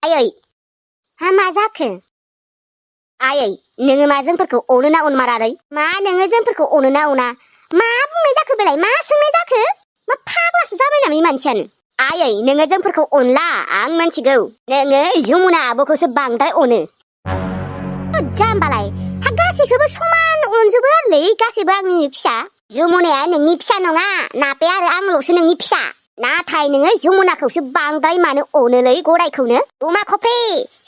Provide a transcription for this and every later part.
आयै हा मा जाखो आयै नोङो मा जोंफोरखौ अनो ना अनमारालै मा नोङो जोंफोरखौ अनो ना अना मा बुंनाय जाखो बेलाय मा सोंनाय जाखो मा फाग्लासो जाबाय नामा इ मानसियानो आयै नोङो जोंफोरखौ अनला आं मिथिगौ नोङो जमुना आब'खौसो बांद्राय अनो जाम्बालाय हा गासैखौबो समान अनजोबो आरोलै गासैबो आंनि फिसा जमुनाया नोंनि फिसा नङा नापे आरो आंल'सो नोंनि फिसा नाथाय नोङो जमुनाखौसो बांद्राय मानो अनोलै गरायखौनो अमा खफ्रि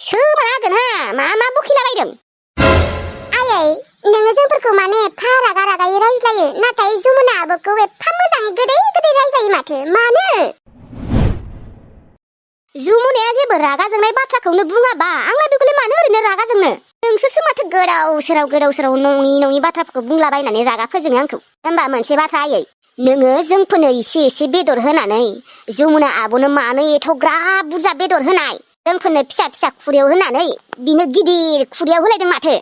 सोमा हागोन हा मा बखिलाबायदों आयै नोङो जोंफोरखौ माने एफा रागा रागायै रायज्लायो नाथाय जमुना आब'खौ एफा मोजाङै गोदै गोदै रायज्लायो माथो मानो जमुनाया जेबो रागा जोंनाय बाथ्राखौनो बुङाबा आंलाय बेखौलाय मानो ओरैनो रागा जोंनो नोंसोरसो माथो गोदाव सोराव नङि बाथ्राफोरखौ बुंलाबायनानै रागा फोजोङो आंखौ होनबा मोनसे बाथ्रा आयै नोङो जोंफोरनो एसे बेदर होनानै जमुना आब'नो मानो एथ'ग्राब बुरजा बेदर होनाय जोंफोरनो फिसा खुरैयाव होनानै बिनो गिदिर खुरैयाव होलायदों माथो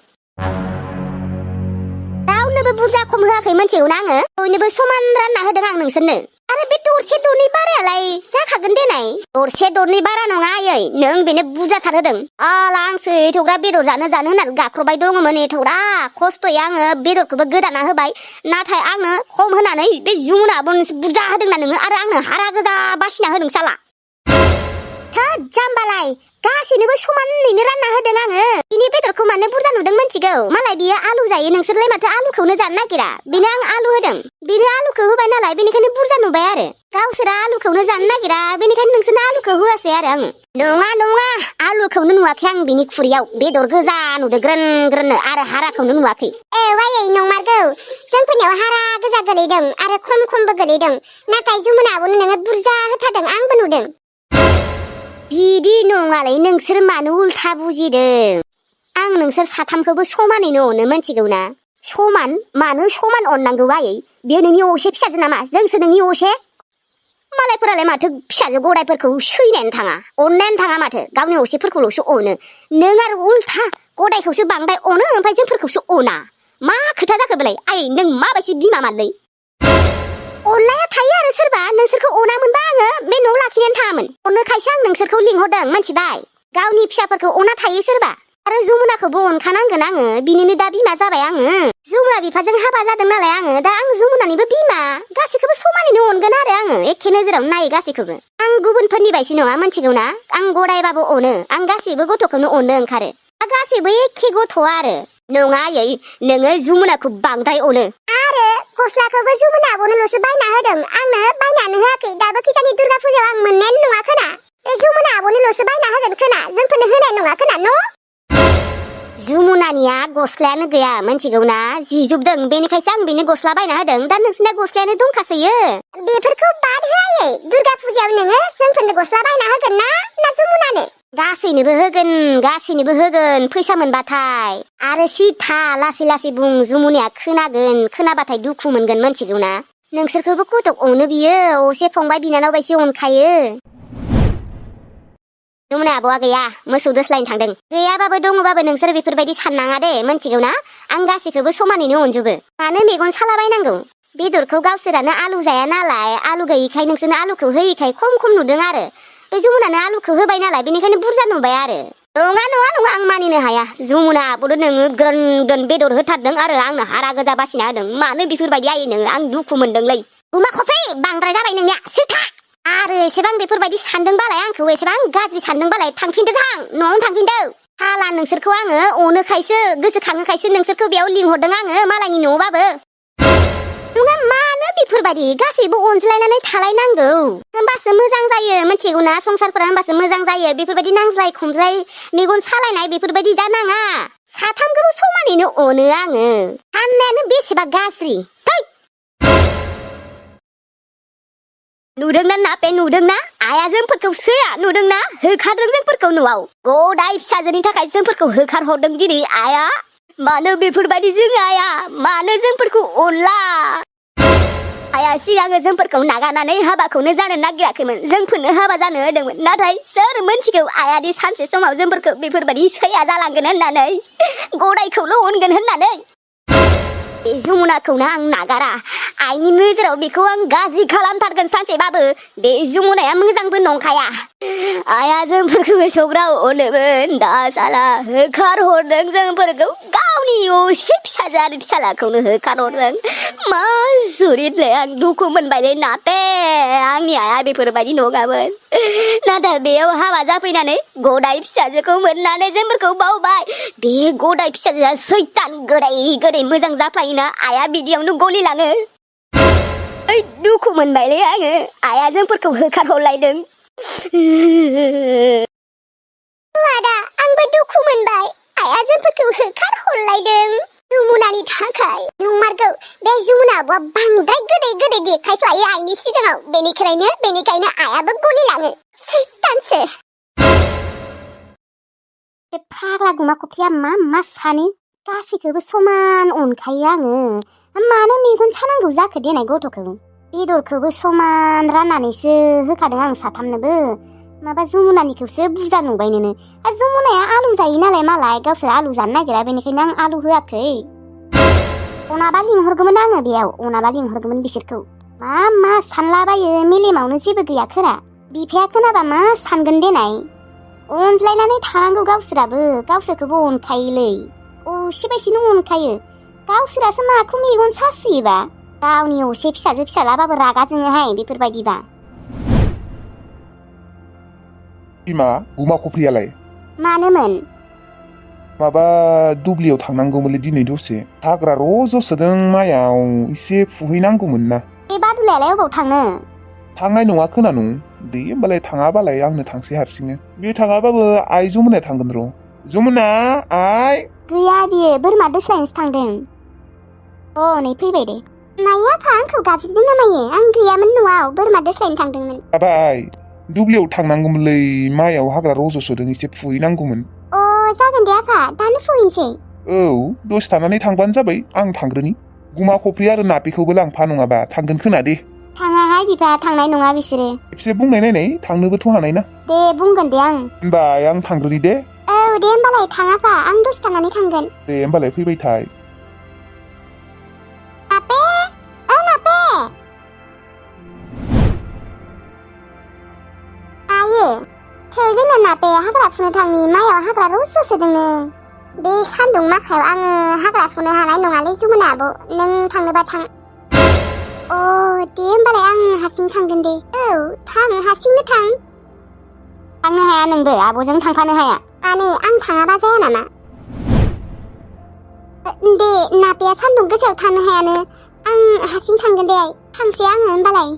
रावनोबो बुरजा खम होआखै मोनथिगौना आङो बयनोबो समान रानना होदों आं नोंसोरनो आरो बे दरसे दरनै बारायालाय जाखागोन देनाय दरसे दरनै बारा नङा आयै नों बेनो बुरजाथार होदों आला आंसो एथ'ग्राब बेदर जानो होननानै गाख्रबाय दङमोन एथ'ग्राब खस्थ'यै आङो बेदरखौबो गोदाना होबाय नाथाय आङो खम होनानै बे जमुना आब'नोसो बुरजा होदोंना नोङो आरो आंनो हारा गोजा बासिना होदों साला थोद जाम्बालाय गासैनोबो समानैनो रानना होदों आङो बिनि बेदरखौ मानो बुरजा नुदों मिथिगौ मालाय बियो आलु जायो नोंसोरलाय माथो आलुखौनो जानो नागिरा बिनो आं आलु होदों बिनो आलुखौ होबाय नालाय बेनिखायनो बुरजा नुबाय आरो गावसोरा आलुखौनो जानो नागिरा बेनिखायनो नोंसोरनो आलुखौ होआसै आरो आङो नङा आलुखौनो नुवाखै आं बिनि खुरैयाव बेदर गोजा नुदों ग्रोन आरो हाराखौनो नुवाखै वायै नंमारगौ जोंफोरनियाव हारा गोजा गोलैदों आरो खमबो गोलैदों नाथाय जमुना आब'नो नोङो बुरजा होथारदों आंबो नुदों बिदि नङालै नोंसोर मानो उल्था बुजिदों आं नोंसोर साथामखौबो समानैनो अनो मिथिगौ ना समान मानो समान अननांगौ आयै बेयो नोंनि असे फिसाजो नामा जोंसो नोंनि असे मालायफोरालाय माथो फिसाजो गदायफोरखौ सैनायानो थाङा अननायानो थाङा माथो गावनि असेफोरखौल'सो अनो नों आरो उल्था गदायखौसो बांद्राय अनो ओमफ्राय जोंफोरखौसो अना मा खोथा जाखो बेलाय आयै नों माबायदि बिमा मानलै अनलाया थायो आरो सोरबा नोंसोरखौ अनामोनबा आङो बे न'आव लाखिनानै थाङामोन अनोखायसो आं नोंसोरखौ लिंहरदों मिथिबाय गावनि फिसाफोरखौ अना थायो सोरबा आरो जमुनाखौबो अनखानांगोन आङो बिनिनो दा बिमा जाबाय आङो जमुना बिफाजों हाबा जादों नालाय आङो दा आं जमुनानिबो बिमा गासैखौबो समानैनो अनगोन आरो आङो एखे नोजोरावनो नायो गासैखौबो आं गुबुनफोरनि बायदि नङा मिथिगौ ना आं गदायबाबो अनो आं गासैबो गथ'खौनो अननो ओंखारो गासैबो एखे गथ' आरो नङा आयै नोङो जमुनाखौ बांद्राय अनो आरो गस्लाखौबो जमुना आब'नोल'सो बायना होदों आंनो बायनानै होआखै दाबो खिजानि दुर्गा फुजायाव आं मोननायानो नङा खोना बे जमुना आब'नोल'सो बायना होगोन खोना जोंफोरनो होनाय नङा खोना न' जमुनानिया गस्लायानो गैया मिथिगौ ना जिजोबदों बेनिखायसो आं बेनो गस्ला बायना होदों दा नोंसिना गस्लायानो दंखासैयो बेफोरखौ बाद होआयै दुर्गा फुजायाव नोङो जोंफोरनो गस्ला बायना होगोन ना जमुनानो गासैनोबो होगोन फैसा मोनबाथाय आरो सिथा लासै बुं जमुनाया खोनाबाथाय दुखु मोनगोन मिथिगौ ना नोंसोरखौबो गथ'क अनो बियो असे फंबाय बिनानाव बायदि अनखायो जमुना आब'आ गैया मोसौ दोस्लायनो थांदों गैयाबाबो दङबाबो नोंसोर बेफोरबायदि साननाङा दे मिथिगौ ना आं गासैखौबो समानैनो अनजोबो मानो मेगन सालाबायनांगौ बेदरखौ गावसोरानो आलु जाया नालाय आलु गैयिखाय नोंसोरनो आलुखौ होयिखाय खम नुदों आरो बे जमुनानो आलुखौ होबाय नालाय बेनिखायनो बुरजा नुबाय आरो नङा आं मानिनो हाया जमुना आब'नो नोङो ग्रोन बेदर होथारदों आरो आंनो हारा गोजा बासिना होदों मानो बेफोरबायदि आयै नोङो आं दुखु मोनदोंलै अमा खफ्रि बांद्राय जाबाय नोंनिया सिथा आरो एसेबां बेफोरबायदि सानदोंबालाय आंखौ एसेबां गाज्रि सानदोंबालाय थांफिनदो न'आवनो थांफिनदो हाला नोंसोरखौ आङो अनोखायसो गोसोखाङोखायसो नोंसोरखौ बेयाव लिंहरदों आङो मालायनि न'आवबाबो नङा मानो बेफोरबायदि गासैबो अनज्लायनानै थालायनांगौ होमबासो मोजां जायो मिथिगौ ना संसारफोरा होमबासो मोजां जायो बेफोरबायदि नांज्लाय खमज्लाय मेगन सालायनाय बेफोरबायदि जानाङा साथामखौबो समानैनो अनो आङो साननायानो बेसेबा गाज्रि नुदोंना नापे नुदोंना आइया जोंफोरखौ सोया नुदोंना होखारदों जोंफोरखौ न'आव गदाय फिसाजोनि थाखाय जोंफोरखौ होखारहरदों दिनै आइया मानो बेफोरबायदि जों आइया मानो जोंफोरखौ अनला आइया सिगाङो जोंफोरखौ नागारनानै हाबाखौनो जानो नागिराखैमोन जोंफोरनो हाबा जानो होदोंमोन नाथाय सोर मोनथिगौ आइयादि सानसे समाव जोंफोरखौ बेफोरबायदि सैया जालांगोन होननानै गदायखौल' अनगोन होननानै बे जमुनाखौनो आं नागारा आइनि नोजोराव बेखौ आं गाज्रि खालामथारगोन सानसेबाबो बे जमुनाया मोजांबो नंखाया आइया जोंफोरखौबो सब्राव अनोमोन दा साला होखारहरदों जोंफोरखौ गावनि असे फिसाजो आरो फिसालाखौनो होखारहरदों मा जुरितलै आं दुखु मोनबायलै नाथे आंनि आइया बेफोरबायदि नङामोन नाथाय बेयाव हाबा जाफैनानै गदाय फिसाजोखौ मोननानै जोंफोरखौ बावबाय बे गदाय फिसाजोआ सैतान गोदै मोजां जाफायोना आइया बिदियावनो गलिलाङो ओइ दुखु मोनबायलै आङो आइया जोंफोरखौ होखारहरलायदों आदा आंबो दुखु मोनबाय आइया जोंफोरखौ होखारहरलायदों जुमुनानि थाखाय नंमारगौ बे जुमुना आब'आ बांद्राय गोदै देखायफ्लायो आइनि सिगाङाव बेनिखायनो आइयाबो गलिलाङो सैतानसो बे फाग्ला गुमा खफ्रिया मा सानो गासैखौबो समान अनखायो आङो मानो मेगन सानांगौ जाखो देनाय गथ'खौ बेदरखौबो समान राननानैसो होखादों आं साथामनोबो माबा जुमुनानिखौसो बुरजा नुबाय नोङो जुमुनाया आलु जायो नालाय मालाय गावसोर आलु जानो नागिरा बेनिखायनो आं आलु होआखै अनाबा लिंहरगौमोन आङो बेयाव अनाबा लिंहरगौमोन बिसोरखौ मा सानलाबायो मेलेमावनो जेबो गैया खोरा बिफाया खोनाबा मा सानगोन देनाय अनज्लायनानै थानांगौ गावसोराबो गावसोरखौबो अनखायोलै असेबायसिनो अनखायो गावसोरासो माखौ मेगन सासोयोबा गावनि असे फिसाजो फिसालाबाबो रागा जोङोहाय बेफोरबायदिबा बिमा गुमा खफ्रियालाय मानोमोन माबा दुब्लियाव थांनांगौमोनलै दिनै दसे हाग्रा रज'सोदों माइयाव एसे फुहैनांगौमोन ना बे बादुलायालाय अबाव थाङो थांनाय नङा खोनानु दे होमबालाय थाङाबालाय आंनो थांसै हारसिंनो बे थाङाबाबो आइ जमुनाया थांगोन र' जमुना आइ गैया बियो बोरमा दोस्लायनोसो थांदों नै फैबाय दे माया आफा आंखौ गाबज्रिदों नामायो आं गैयामोन न'आव बोरमा दोस्लायनो थांदोंमोन बाबाय दुब्लियाव थांनांगौमोनलै माइयाव हाग्रा रज'सोदों एसे फुहैनांगौमोन जागोन दे आफा दानो फुहैनोसै औ दसे थानानै थांबानो जाबाय आं थांग्रोनि गुमा खफ्रि आरो नापिखौबो लांफा नङाबा थांगोन खोना दे थाङाहाय बिफा थांनाय नङा बिसोरो खेबसे बुंनाय नायनाय थांनोबोथ' हानाय ना दे बुंगोन दे आं होनबा आं थांग्रोनि दे औ दे होमबालाय थाङाफा आं दसे थानानै थांगोन दे होमबालाय फैबाय थाय नापे नापे आयो थै जोंना नापे हाग्रा फुनो थांनि माइयाव हाग्रा रज'सोदोंनो बे सान्दुं माखायाव आङो हाग्रा फुनो हानाय नङालै जुमुना आब' नों थांनोबा थां दे होमबालाय आं हारसिं थांगोन दे औ थां हारसिंनो थांनो हाया नोंबो आब'जों थांफानो हाया मानो आं थाङाबा जाया नामा दे नापेया सान्दुं गोसायाव थानो हायानो आं हारसिं थांगोन दे थांसै आङो होमबालाय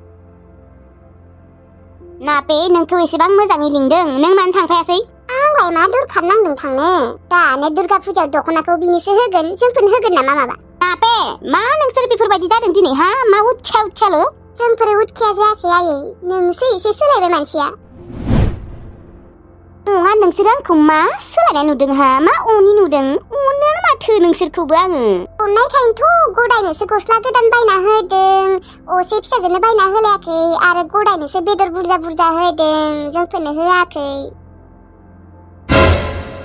नापे नोंखौ एसेबां मोजाङै लिंदों नों मानो थांफायासै आंलाय मा दरखार नांदों थांनो दानो दुर्गा फुजायाव दख'नाखौ बिनिसो होगोन जोंफोरनो होगोन नामा माबा नापे मा नोंसोर बेफोरबायदि जादों दिनै हा मा उतखायाल' जोंफोर उतखाया जायाखै आयै नोंसो एसे सोलायबाय मानसिया नङा नोंसोर आंखौ मा सोलायनाय नुदों हा मा अनि नुदों अनोनो माथो नोंसोरखौबो आङो अननायखायनोथ' गदायनोसो गस्ला गोदान बायना होदों असे फिसाजोनो बायना होलायाखै आरो गदायनोसो बेदर बुरजा होदों जोंफोरनो होआखै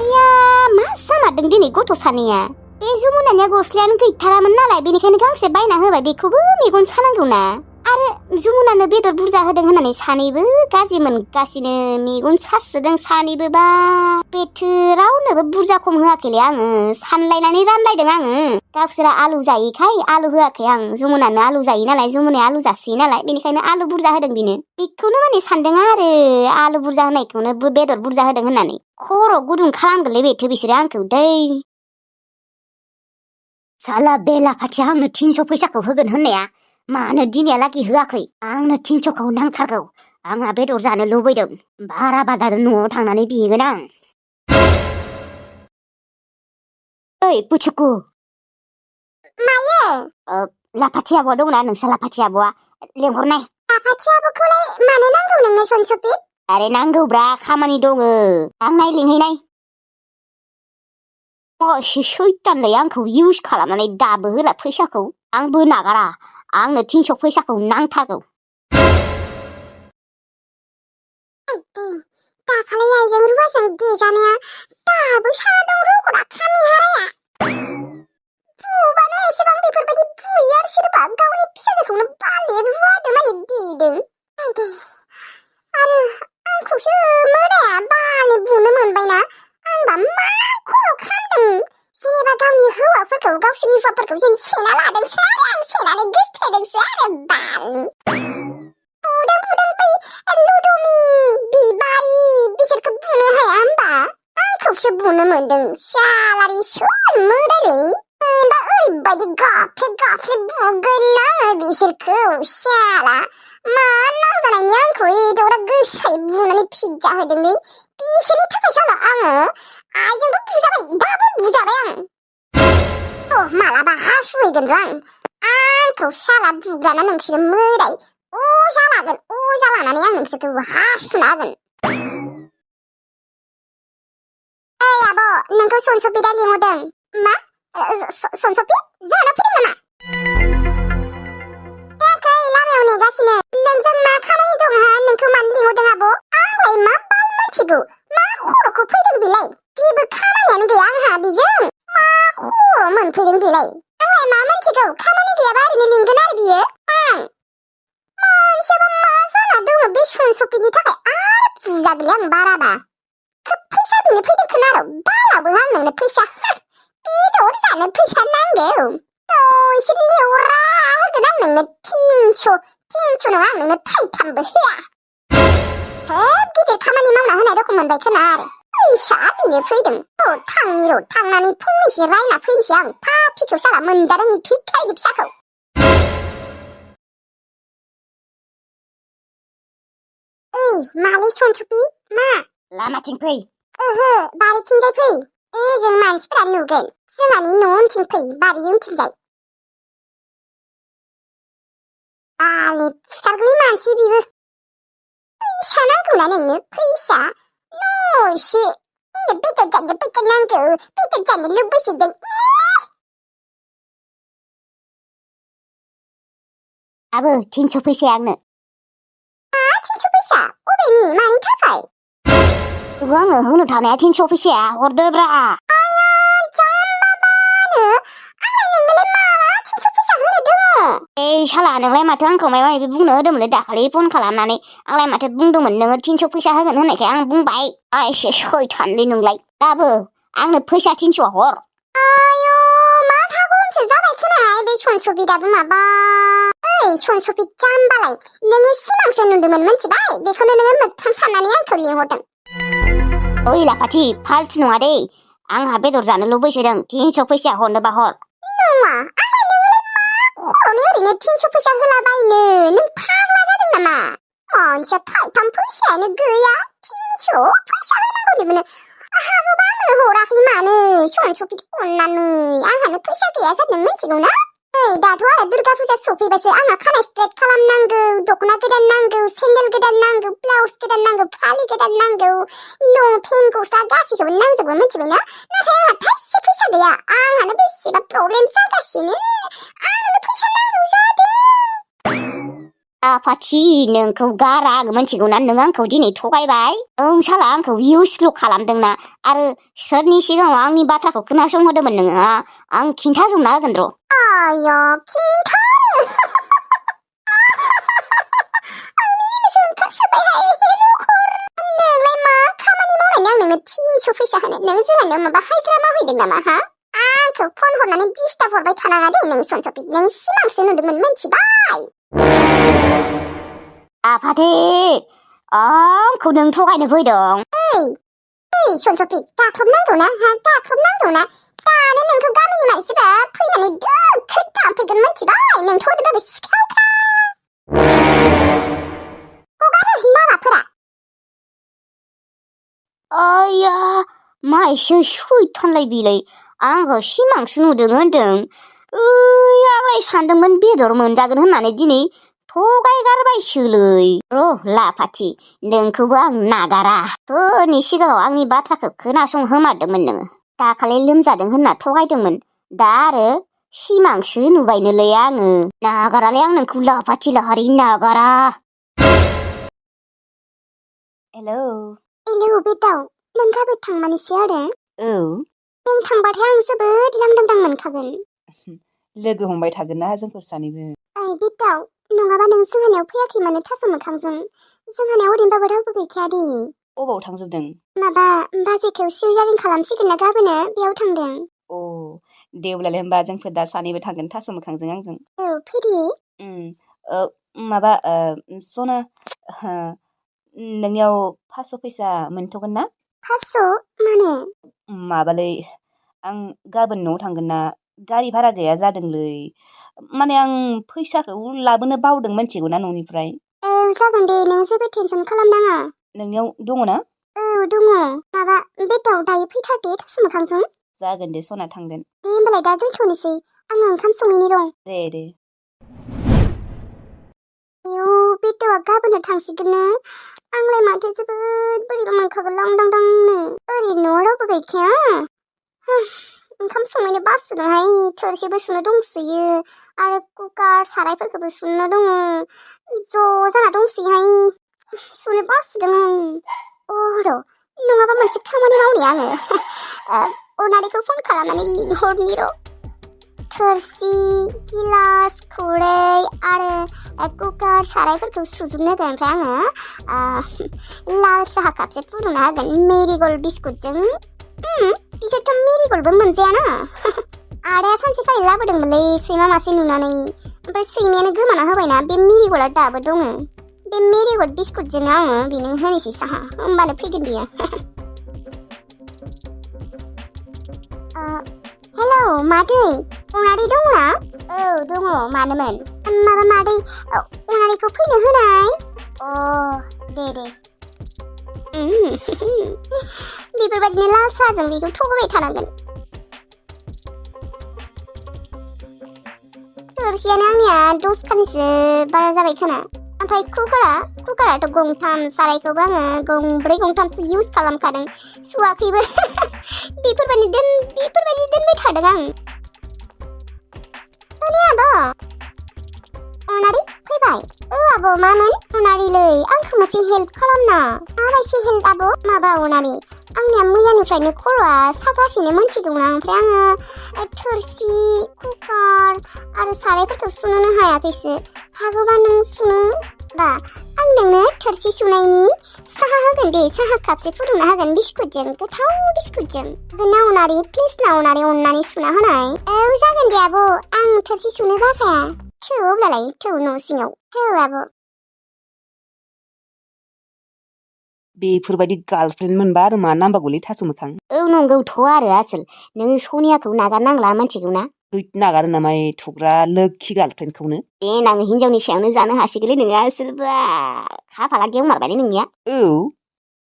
आया मा जामारदों दिनै गथ' सानैया बे जमुनानिया गस्लायानो गैथारामोन नालाय बेनिखायनो गांसे बायना होबाय बेखौबो मेगन सानांगौना आरो जमुनानो बेदर बुरजा होदों होननानै सानैबो गाज्रि मोनगासिनो मेगन सासोदों सानैबो बा बेथो रावनोबो बुरजा खम होआखैलै आङो सानलायनानै रानलायदों आङो गावसोरा आलु जायैखाय आलु होआखै आं जमुनानो आलु जायो नालाय जमुनाया आलु जासोयो नालाय बेनिखायनो आलु बुरजा होदों बेनो बेखौनो माने सानदों आरो आलु बुरजा होनायखौनो बेदर बुरजा होदों होननानै खर' गुदुं खालामगोनलै बेथो बिसोरो आंखौ दै साला बेला खाथिया आंनो 300 फैसाखौ होगोन होननाया मानो दिनैहालागै होआखै आंनो 300खौ नांथारगौ आंहा बेदर जानो लुबैदों बारा बादा न'आव थांनानै बिहैगोन आं ओइ पुचुकु मायो लाफाथि आब'आ दंना नोंसा लाफाथि आब'आ लेंहरनाय लाफाथि आब'खौलाय मानो नांगौ नोंनो सनसपि आरे नांगौब्रा खामानि दङ थांनाय लिंहैनाय एसे सैतानलै आंखौ इउस खालामनानै दाबो होला फैसाखौ आंबो नागारा आंनो 300 फैसाखौ नांथारगौ दाखालि आइजों रुवाजों देजानाया दाबो साना दं रग'रा खामि हाराया बुबानो एसेबां बेफोरबायदि बुयो आरो सोरबा गावनि फिसाजोखौनो बाले रुवादों माने देदों आरो आंखौ आंखौसो मोदाया बाले बुनो मोनबायना आंबा मा खल खालामदों जेनेबा गावनि हौवाफोरखौ गावसोरनि हौवाफोरखौ जेन सेना लादोंसो आरो आं सेनानै गोसथायदोंसो आरो बालनि बुदों बै लुदुमि बिबारि बिसोरखौ बुनो हाया होमबा आंखौसो बुनो मोनदों सालारि सोर मोदायलै दा ओरैबायदि गाफ्ले बुगोन आङो बिसोरखौ साला मा नांजानायनि आंखौ एदावरा गोसायै बुनानै फिजा होदोंलै बिसोरनि थाखाय साला आङो आइजोंबो बुजाबाय दाबो बुजाबाय आं मालाबा हासुहैगोन र' आंखौ साला बुग्राना नोंसोरो मोदाय अजा लानानै आं नोंसोरखौ हासुना होगोन ओइ आब' नोंखौ सनसबिदा लिंहरदों मा सनसबि जोंहानाव फैदों नामा लामायाव नेगासिनो नोंजों मा खामानि दं हा नोंखौ मानो लिंहरदों आब' आंलाय मा बाल मोनथिगौ मा खर'खौ फैदों बेलाय जेबो खामानियानो गैया आंहा बेजों मा खर' मोनफैदों बेलाय आंलाय मा मोनथिगौ खामानि गैयाबा ओरैनो लिंगोन आरो बियो आं मोनसेबा मा जाना दङ बे सनसबिनि थाखाय आरो बुजागोनलै आं बाराबा खोब फैसा बिनो फैदों खोनार' बालाबो आं नोंनो फैसा बेदर जानो फैसा नांगौ इसोर लेवरा होगोन आं नोंनो 300 नङा आं नोंनो थाइथामबो होआ खोब गिदिर खामानि मावना होनाय रखम मोनबाय खोना आरो फैसा बिनो फैदों थांनानै फंनैसो रायना फैनोसै आं पापिखौ साला मोनजादों इ भिखारिनि फिसाखौ ओइ मालै सनसबि मा लामाथिं फै ओहो बारिथिंजाय फै ओजों मानसिफोरा नुगोन जोंहानि न' उनथिं फै बारि उनथिंजाय आले फुथारगोनलै मानसि बिबो फैसा नांगौना नोंनो फैसा न'से नोंनो बेदर जानो फैसा नांगौ बेदर जानो लुबैसोदों आबो 300 फैसाया आंनो मा 300 फैसा अबेनि मानि थाखाय आङो होनो थानाया 300 फैसाया हरदोब्रा साला नोंलाय माथो आंखौ माबा माबि बुंनो होदोंमोनलै दाखालि फन खालामनानै आंलाय माथो बुंदोंमोन नोङो 300 फैसा होगोन होननायखाय आं बुंबाय एसे सैथानलै नोंलाय दाबो आंनो फैसा 300 हर आयौ मा थागरमसो जाबाय खोनाहाय बे सनसबिदाबो माबा ओइ सनसबि जाम्बालाय नोङो सिमांसो नुदोंमोन मिथिबाय बेखौनो नोङो मोगथां साननानै आंखौ लिंहरदों ओइ लाफाथि फाल्थु नङा दे आंहा बेदर जानो लुबैसोदों 300 फैसा हरनोबा हर नङा खर'नि ओरैनो 300 फैसा होलाबायनो नों फाग्ला जादों नामा मानसिया थाइथाम फैसायानो गैया 300 फैसा होनांगौनिबो हागोबा आंनो हराखै मानो सनसबि अननानै आंहानो फैसा गैया जादों मिथिगौ ना ओइ दाथ' आरो दुर्गा फुजा सफैबासो आंहा खानाय स्ट्रेट खालामनांगौ दख'ना गोदान नांगौ सेन्देल गोदान नांगौ ब्लाउस गोदान नांगौ फालि गोदान नांगौ लंपेन्ट गस्ला गासैखौबो नांजोबो मिथिबायना नाथाय आंहा थाइसे फैसा गैया आंहानो बेसेबा प्रब्लेम जागासिनो आंनो फैसा नांगौ जादों आफाथि नोंखौ गारा आं मिथिगौना नों आंखौ दिनै थगायबाय ओं साला आंखौ इउसल' खालामदोंना आरो सोरनि सिगाङाव आंनि बाथ्राखौ खोनासंहोदोंमोन नोङो आं खिन्थाजोबना होगोन र' आय' खिन्थानो आं मिनिनोसो ओंखारसोबायहाय नोंलाय मा खामानि मावनायनि आं नोंनो 300 फैसा होनो नों जोंहानियाव माबा हाजिरा मावहैदों नामा हा आंखौ फन हरनानै डिस्टार्ब हरबाय थानाङा दे नों सनसबि नों सिमांसो नुदोंमोन मिथिबाय आफाथि आंखौ नों थगायनो फैदों ओइ सनसबि गाख्रबनांगौना गाख्रबनांगौना दानो नोंखौ गामिनि मानसिफ्रा फैनानै दोखो दामफैगोन मिथिबाय नोंथ' ओरैबाबो सिखावखा हगारो लामाफोरा आया मा एसे सैथानलाय बिलाय आंखौ सिमांसो नुदों होनदों आंलाय सानदोंमोन बेदर मोनजागोन होननानै दिनै थगायगारबायसोलै र' लाफाथि नोंखौबो आं नागारा सोरनि सिगाङाव आंनि बाथ्राखौ खोनासंहोमारदोंमोन नोङो दाखालि लोमजादों होनना थगायदोंमोन दा आरो सिमांसो नुबायनोलै आङो नागारालै आं नोंखौ लाफाथि लाहारि नागारा हेलौ बेटाव नों गाबोन थांमानोसै आरो औ नों थांबाथाय आं जोबोद लांदां मोनखागोन लोगो हमबाय थागोन ना जोंफोर सानैबो ओइ बेटाव नङाबा नों जोंहानियाव फैयाखै माने थास' मोखांजों जोंहानियाव ओरैनोबाबो रावबो गैखाया दे। अबाव थांजोबदों? माबा बाजैखौ सिजारिन खालामसिगोन ना गाबोनो बेयाव थांदों। अ दे अब्लालाय होमबा जोंफोर दा सानैबो थांगोन थास' मोखांजों आंजों। औ फैदे। ओ माबा सना नोंनियाव 500 फैसा मोनथ'गोन ना? 500 माने? माबालै आं गाबोन न'आव थांगोन ना गारि भारा गैया जादोंलै। माने आं फैसाखौ लाबोनो बावदों मिथिगौ ना न'निफ्राय। जागोन दे नों जेबो टेनसन खालामनाङा। नोंनियाव दङ ना? औ दङ। माबा बेटाव दायो फैथारदे थास' मोखांजों। जागोन दे सना थांगोन। दे होमबालाय दा दोनथ'नोसै आङो ओंखाम संहैनि र'। दे। आयौ बेटावा गाबोनो थांसिगोननो। आंलाय माथो जोबोद बोरैबा मोनखागोन लांदांदांनो। ओरैनो न'आव रावबो गैखाया। ओंखाम संहैनो बासिगोनहाय थोरसिबो सुनो दंसोयो आरो कुकार सारायफोरखौबो सुनो दङ। ज' जाना दंसोयोहाय सुनो बासिदों आं। र' नङाबा मोनसे खामानि मावनि आङो। अनारिखौ फन खालामनानै लिंहरनि र'। थोरसि गिलास खुरै आरो कुकार सारायफोरखौ सुजोबनो होगोन। ओमफ्राय आङो लाल साहा कापसे फुदुंना होगोन मेरिगल्ड बिस्कुटजों। बिसोरथ' मेरिगल्डबो मोनजायाना। आदाया सानसेखालि लाबोदोंमोनलै सैमा मासे नुनानै। ओमफ्राय सैमायानो गोमाना होबायना बे मेरिगल्डआ दाबो दङ। बे मेरिगल्ड बिस्कुटजों आङो बेनो होनोसै साहा होमबानो फैगोन बियो। हेलौ मादै अनारि दङ ना? औ दङ मानोमोन? माबा मादै अनारिखौ फैनो होनाय। दे। बेफोरबायदिनो लाल साहाजों बेखौ थगायबाय थानांगोन। थोरसियानो आंनिया 10 खानसो बारा जाबाय खोना। ओमफ्राय कुकाराथ' गंथाम सारायखौबो आङो गंब्रै गंथामसो इउज खालामखादों सुवाखैबो। बेफोरबायदि दोनबाय थादों आं। आब' अनारि फैबाय? आब' मामोन? अनारिलै आंखौ मोनसे हेल्प खालामना। माबायदि हेल्प आब'? माबा अनारि आंनिया मैयानिफ्रायनो खर'आ सागासिनो मोनथिगौना। ओमफ्राय आङो थोरसि कुकार आरो सारायफोरखौ सुनोनो हायाखैसो। हागौबा नों सुनो बा आं नोंनो थोरसि सुनायनि साहा होगोन दे। साहा कापसे फुदुंना होगोन बिस्कुटजों गोथाव बिस्कुटजों। ना अनारि प्लिज ना अनारि अननानै सुना होनाय। जागोन दे आब' आं थोरसि सुनो बाखाया। थौ अब्लालाय थौ न' सिङाव थौ आब'। बेफोरबायदि गार्लफ्रेन्ड मोनबा आरो मा नांबावगौलै थास' मोखां। नंगौथ' आरो आसोल नों सनियाखौ नागारनांला मिथिगौ ना। नागारो नामा एथ'ग्रा लोखि गार्लफ्रेन्डखौनो। देनां हिनजावनि सायावनो जानो हासिगोनलै नोङो आसोलबा खाफाला गेवमारबायलै नोंनिया। औ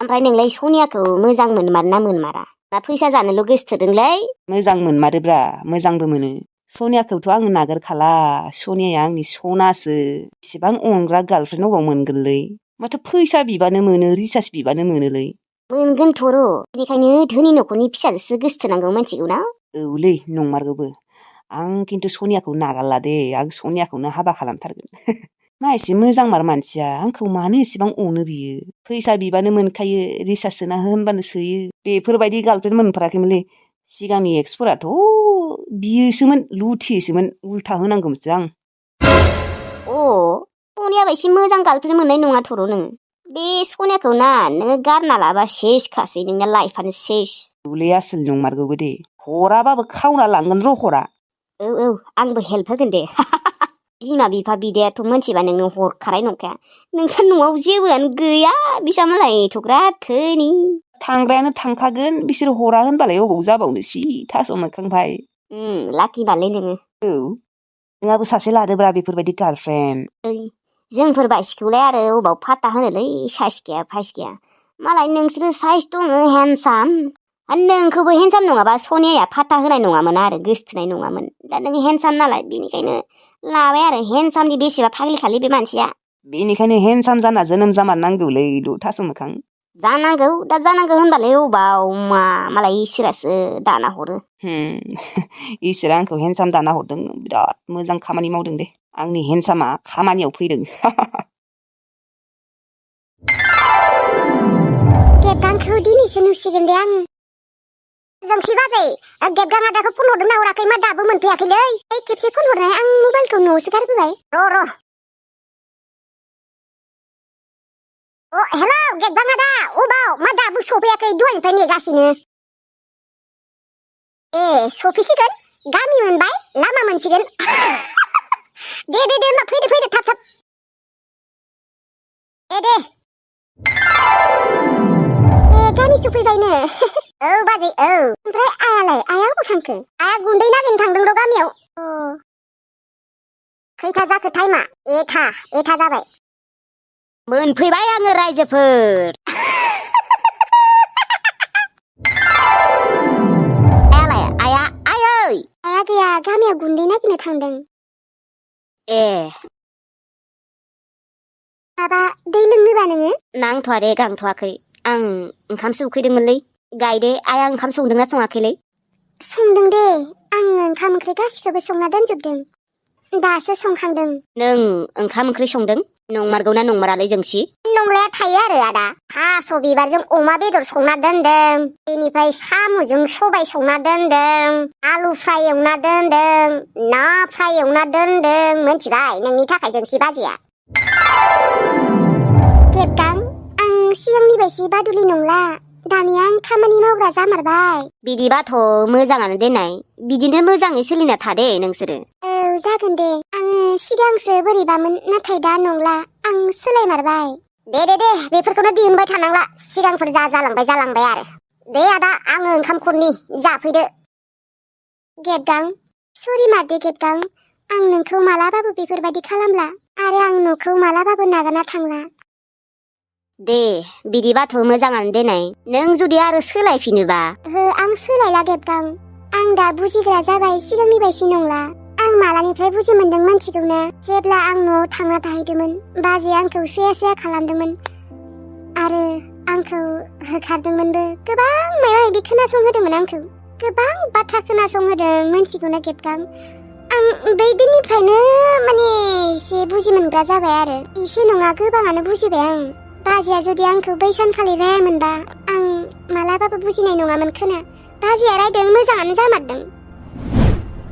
ओमफ्राय नोंलाय सनियाखौ मोजां मोनमारोना मोनमारा? ना फैसा जानोल' गोसोथोदोंलै? मोजां मोनमारोब्रा मोजांबो मोनो। सनियाखौथ' आङो नागारखाला। सनियाया आंनि सनासो। इसिबां अनग्रा गार्लफ्रेन्ड अबाव मोनगोनलै। माथो फैसा बिबानो मोनो रिसार्ज बिबानो मोनोलै। मोनगोनथ' र' बेनिखायनो धोनि न'खरनि फिसाजोसो गोसोथोनांगौ मिथिगौ ना। औलै नंमारगौबो। आं खिन्थु सनियाखौ नागारला दे। आं सनियाखौनो हाबा खालामथारगोन। मा एसे मोजांमार मानसिया आंखौ मानो एसेबां अनो बियो। फैसा बिबानो मोनखायो रिसार्ज सोना हो होनबानो सोयो। बेफोरबायदि गार्लफ्रेन्ड मोनफेराखैमोनलै। सिगांनि एक्सफोराथ' बियोसोमोन लुथियोसोमोन उल्था होनांगौमोनसो आं। सनियाबा एसे मोजां गार्लफ्रेन्ड मोननाय नङा थर' नोङो। बे सनियाखौ ना नोङो गारना लाबा सेसखासै नोंना लाइफआनो सेस। औलै आसोल नंमारगौबो दे। हराबाबो खावना लांगोन र' हरा। औ आंबो हेल्प होगोन दे। बिमा बिफा बिदायाथ' मोनथिबा नोंनो हरखानाय नंखाया। नोंसा न'आव जेबोआनो गैया बिसा मालाय एथ'ग्रा धोनि। थांग्रायानो थांखागोन बिसोर हरा होनबालाय अबाव जाबावनोसै थास' मोखां भाइ। लाखि बालै नोङो। औ नोंहाबो सासे लादोब्रा बेफोरबायदि गार्लफ्रेन्ड। जोंफोर बायसिखौलाय आरो अबाव फाता होनोलै साइस गैया फाइस गैया। मालाय नोंसोरो साइस दङ हेन्डसाम। नोंखौबो हेन्डसाम नङाबा सनियाया फाता होनाय नङामोन आरो गोसथोनाय नङामोन। दा नों हेन्डसाम नालाय बेनिखायनो लाबाय आरो हेन्डसामनि बेसेबा फाग्लिखालि बे मानसिया। बेनिखायनो हेन्डसाम जाना जोनोम जामारनांगौलै थास' मोखां। जानांगौ होनबालाय अबाव मालाय इसोरासो दाना हरो। इसोरा आंखौ हेन्डसाम दाना हरदों बिराद मोजां खामानि मावदों दे। आंनि हेन्डसामा खामानियाव फैदों। गेबगांखौ दिनैसो नुसिगोन दे आङो। जोंसि बाजै गेबगां आदाखौ फन हरदोंना हराखै मा दाबो मोनफैयाखैलै। खेबसे फन हरनाय आं मबाइलखौ न'आवसो गारबोबाय। र' हेलौ गेटबां आदा अबाव मा दाबो सफैयाखै दहायनिफ्राय नेगासिनो ए सफैसिगोन गामि मोनबाय लामा मोनसिगोन दे होमबा फैदो थाब दे गामि सफैबायनो औ बाजै औ ओमफ्राय आयालाय आया अबाव थांखो आया गुन्दै नागिरनो थांदों र' गामियाव खैथा जाखो टाइमा एथा जाबाय मोनफैबाय आङो रायजोफोर आयालाय आया गैया गामियाव गुन्दै नागिरनो थांदों ए माबा दै लोंनोबा नोङो नांथ'आ दे गांथ'वाखै आं ओंखामसो उखैदोंमोनलै गायदे आया ओंखाम संदोंना सङाखैलै संदों दे आं ओंखाम ओंख्रि गासिखौबो संना दोनजोबदों दासो संखांदों नों ओंखाम ओंख्रि संदों नंमारगौना नंमारालै जोंसि नंलाया थायो आरो आदा थास' बिबारजों अमा बेदर संना दोनदों बेनिफ्राय साम'जों सबाय संना दोनदों आलु फ्राय एवना दोनदों ना फ्राय एवना दोनदों मोनथिबाय नोंनि थाखाय जोंसि बाजैया गेबगां आं सिगांनि बायदि बादुलि नंला दानिया आं खामानि मावग्रा जामारबाय बिदिबाथ' मोजाङानो देनाय बिदिनो मोजाङै सोलिना थादे नोंसोरो औ जागोन दे आङो सिगांसो बोरैबामोन नाथाय दा नंला आं सोलायमारबाय दे बेफोरखौनो दिहुनबाय थानांला सिगांफोर जालांबाय आरो दे आदा आङो ओंखाम खरनि जाफैदो गेबगां सरि मारदे गेबगां आं नोंखौ मालाबाबो बेफोरबायदि खालामला आरो आं न'खौ मालाबाबो नागारना थांला दे बिदिबाथ' मोजाङानो देनाय नों जुदि आरो सोलायफिनोबा आं सोलायला गेबगां आं दा बुजिग्रा जाबाय सिगांनि बायदि नंला आं मालानिफ्राय बुजि मोनदों मोनथिगौना जेब्ला आं न'आव थांना थाहैदोंमोन बाजै आंखौ सेया खालामदोंमोन आरो आंखौ होखारदोंमोनबो गोबां माबा माबि खोनासंहोदोंमोन आंखौ गोबां बाथ्रा खोनासंहोदों मोनथिगौना गेबगां आं बै दिननिफ्रायनो माने एसे बुजि मोनग्रा जाबाय आरो एसे नङा गोबाङानो बुजिबाय आं बाजैया जुदि आंखौ बै सानखालि रायामोनबा आं मालाबाबो बुजिनाय नङामोन खोना बाजैया रायदों मोजाङानो जामारदों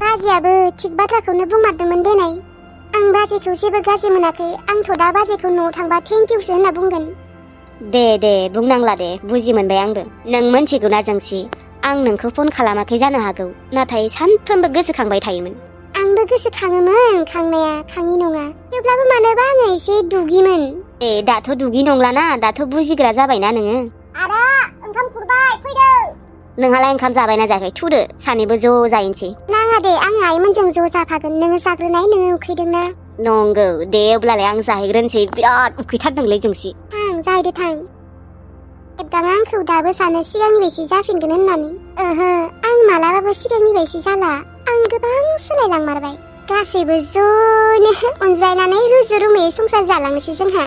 बाजैयाबो थिग बाथ्राखौनो बुंमारदोंमोन देनाय आं बाजैखौ जेबो गाज्रि मोनाखै आंथ' दा बाजैखौ न'आव थांबा थेंकिउसो होनना बुंगोन दे बुंनांला दे बुजि मोनबाय आंबो नों मोनथिगौना जोंसि आं नोंखौ फन खालामाखै जानो हागौ नाथाय सानफ्रोमबो गोसोखांबाय थायोमोन आंबो गोसोखाङोमोन खांनाया खाङि नङा थेवब्लाबो मानोबा आङो एसे दुगिमोन दाथ' दुगि नंलाना दाथ' बुजिग्रा जाबायना नोङो आदा ओंखाम खुरबाय फैदो नोंहालाय ओंखाम जाबायना जायाखै थुदो सानैबो ज' जाहैनोसै नाङा दे आं आइमोनजों ज' जाफागोन नोङो जाग्रोनाय नोङो उखैदोंना नंगौ दे अब्लालाय आं जाहैग्रोनोसै बिराद उखैथारदोंलै जोंसि थां जाहैदो थां गेबगाङा आंखौ दाबो सानो सिगांनि बायदि जाफिनगोन होननानै ओहो आं मालाबाबो सिगांनि बायदि जाला आं गोबां सोलायलांमारबाय गासैबो ज'नो अनज्लायनानै रुजु रुमै संसार जालांनोसै जोंहा